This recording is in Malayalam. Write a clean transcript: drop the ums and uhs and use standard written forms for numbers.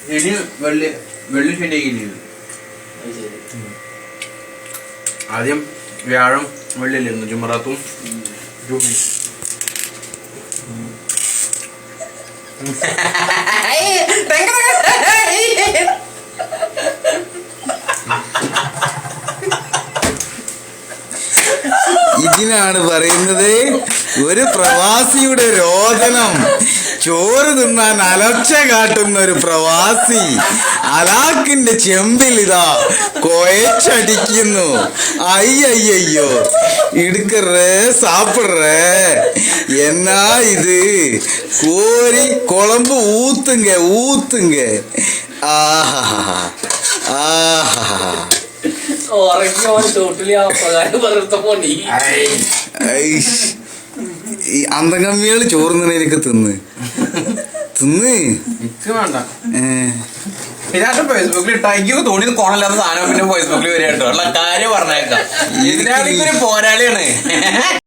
ശനി വെള്ളി ശനിയാക്കില്ലേ? ആദ്യം വ്യാഴം വെള്ളിയിലായിരുന്നു ജുമറാത്തും ജുമയും. ഇതിനാണ് പറയുന്നത് ഒരു പ്രവാസിയുടെ രോദനം. ചോറ് തിന്നാൻ അലർച്ച കാട്ടുന്ന ഒരു പ്രവാസി അലാക്കിന്റെ ചെമ്പിൽ ഇതാ കൊയച്ചടിക്കുന്നു. അയ്യോ ഇടുക്കറേ സാപ്പിടറേ എന്നാ ഇത് കോരി കുളമ്പ് ഊത്തുങ്ക. ആഹാ ഈ അന്തകമ്മികള് ചോറുന്ന എനിക്ക് തിന്ന് വേണ്ട. ഇതിനകത്ത് ഫേസ്ബുക്കിൽ ഇട്ടാക്കി തോണി കോണല്ലാത്ത സാധനം പിന്നെ ഫേസ്ബുക്കിൽ വരിക കേട്ടോ. ഉള്ള കാര്യം പറഞ്ഞേക്കാം. ഇതിനാണെങ്കിൽ ഒരു പോരാളിയാണ്.